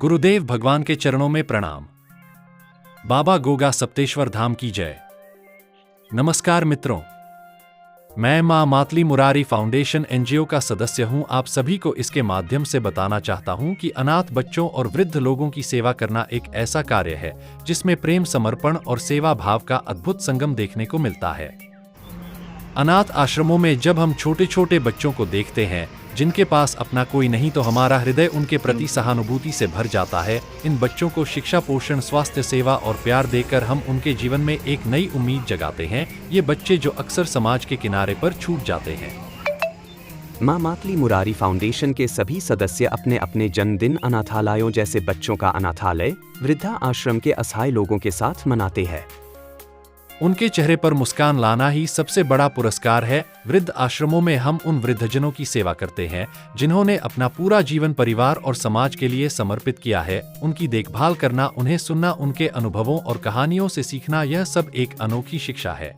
गुरुदेव भगवान के चरणों में प्रणाम। बाबा गोगा सप्तेश्वर धाम की जय। नमस्कार मित्रों, मैं मां मातली मुरारी फाउंडेशन एनजीओ का सदस्य हूं। आप सभी को इसके माध्यम से बताना चाहता हूं कि अनाथ बच्चों और वृद्ध लोगों की सेवा करना एक ऐसा कार्य है जिसमें प्रेम, समर्पण और सेवा भाव का अद्भुत संगम देखने को मिलता है। अनाथ आश्रमों में जब हम छोटे छोटे बच्चों को देखते हैं जिनके पास अपना कोई नहीं, तो हमारा हृदय उनके प्रति सहानुभूति से भर जाता है। इन बच्चों को शिक्षा, पोषण, स्वास्थ्य सेवा और प्यार देकर हम उनके जीवन में एक नई उम्मीद जगाते हैं। ये बच्चे जो अक्सर समाज के किनारे पर छूट जाते हैं। मां मातली मुरारी फाउंडेशन के सभी सदस्य अपने अपने जन्मदिन अनाथालयों जैसे बच्चों का अनाथालय, वृद्धा आश्रम के असहाय लोगों के साथ मनाते हैं। उनके चेहरे पर मुस्कान लाना ही सबसे बड़ा पुरस्कार है। वृद्ध आश्रमों में हम उन वृद्धजनों की सेवा करते हैं जिन्होंने अपना पूरा जीवन परिवार और समाज के लिए समर्पित किया है। उनकी देखभाल करना, उन्हें सुनना, उनके अनुभवों और कहानियों से सीखना, यह सब एक अनोखी शिक्षा है।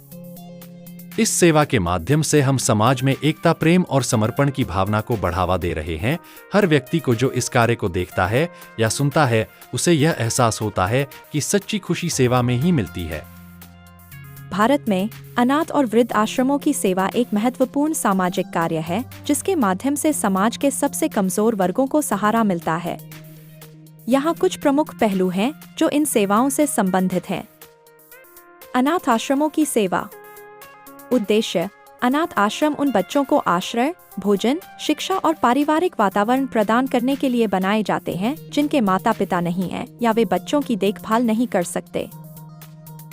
इस सेवा के माध्यम से हम समाज में एकता, प्रेम और समर्पण की भावना को बढ़ावा दे रहे हैं। हर व्यक्ति को जो इस कार्य को देखता है या सुनता है, उसे यह एहसास होता है कि सच्ची खुशी सेवा में ही मिलती है। भारत में अनाथ और वृद्ध आश्रमों की सेवा एक महत्वपूर्ण सामाजिक कार्य है जिसके माध्यम से समाज के सबसे कमजोर वर्गों को सहारा मिलता है। यहाँ कुछ प्रमुख पहलू हैं जो इन सेवाओं से संबंधित हैं। अनाथ आश्रमों की सेवा। उद्देश्य: अनाथ आश्रम उन बच्चों को आश्रय, भोजन, शिक्षा और पारिवारिक वातावरण प्रदान करने के लिए बनाए जाते हैं जिनके माता पिता नहीं हैं या वे बच्चों की देखभाल नहीं कर सकते।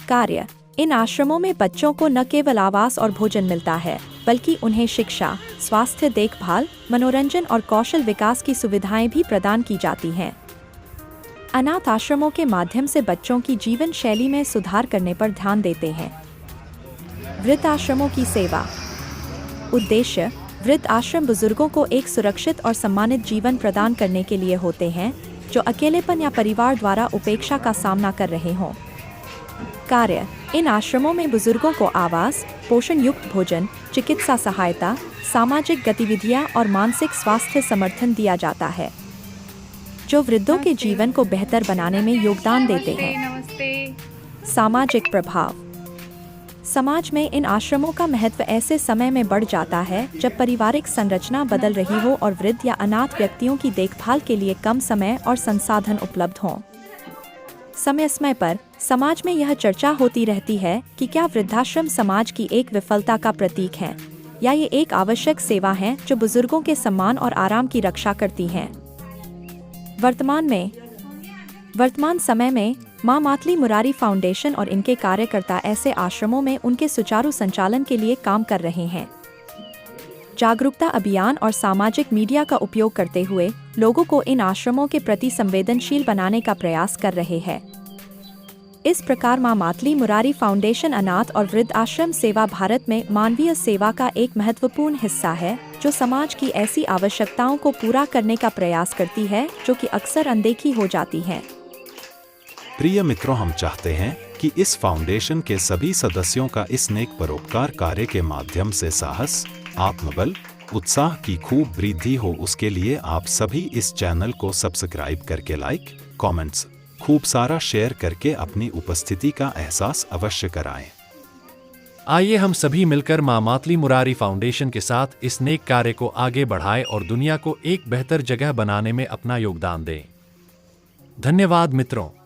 कार्य: इन आश्रमों में बच्चों को न केवल आवास और भोजन मिलता है, बल्कि उन्हें शिक्षा, स्वास्थ्य देखभाल, मनोरंजन और कौशल विकास की सुविधाएं भी प्रदान की जाती हैं। अनाथ आश्रमों के माध्यम से बच्चों की जीवन शैली में सुधार करने पर ध्यान देते हैं। वृद्ध आश्रमों की सेवा। उद्देश्य: वृद्ध आश्रम बुजुर्गों को एक सुरक्षित और सम्मानित जीवन प्रदान करने के लिए होते हैं जो अकेलेपन या परिवार द्वारा उपेक्षा का सामना कर रहे हों। कार्य: इन आश्रमों में बुजुर्गों को आवास, पोषण युक्त भोजन, चिकित्सा सहायता, सामाजिक गतिविधियां और मानसिक स्वास्थ्य समर्थन दिया जाता है जो वृद्धों के जीवन को बेहतर बनाने में योगदान देते हैं। सामाजिक प्रभाव। समाज में इन आश्रमों का महत्व ऐसे समय में बढ़ जाता है जब पारिवारिक संरचना बदल रही हो और वृद्ध या अनाथ व्यक्तियों की देखभाल के लिए कम समय और संसाधन उपलब्ध हों। समय समय पर समाज में यह चर्चा होती रहती है कि क्या वृद्धाश्रम समाज की एक विफलता का प्रतीक है या ये एक आवश्यक सेवा है जो बुजुर्गों के सम्मान और आराम की रक्षा करती है। वर्तमान समय में मां मातली मुरारी फाउंडेशन और इनके कार्यकर्ता ऐसे आश्रमों में उनके सुचारू संचालन के लिए काम कर रहे हैं। जागरूकता अभियान और सामाजिक मीडिया का उपयोग करते हुए लोगों को इन आश्रमों के प्रति संवेदनशील बनाने का प्रयास कर रहे हैं। इस प्रकार मां मातली मुरारी फाउंडेशन अनाथ और वृद्ध आश्रम सेवा भारत में मानवीय सेवा का एक महत्वपूर्ण हिस्सा है जो समाज की ऐसी आवश्यकताओं को पूरा करने का प्रयास करती है जो कि अक्सर अनदेखी हो जाती हैं। प्रिय मित्रों, हम चाहते हैं कि इस फाउंडेशन के सभी सदस्यों का इस नेक परोपकार कार्य के माध्यम से साहस, आत्मबल, उत्साह की खूब वृद्धि हो। उसके लिए आप सभी इस चैनल को सब्सक्राइब करके लाइक, कमेंट्स, खूब सारा शेयर करके अपनी उपस्थिति का एहसास अवश्य कराएं। आइए हम सभी मिलकर मां मातली मुरारी फाउंडेशन के साथ इस नेक कार्य को आगे बढ़ाएं और दुनिया को एक बेहतर जगह बनाने में अपना योगदान दें। धन्यवाद मित्रों।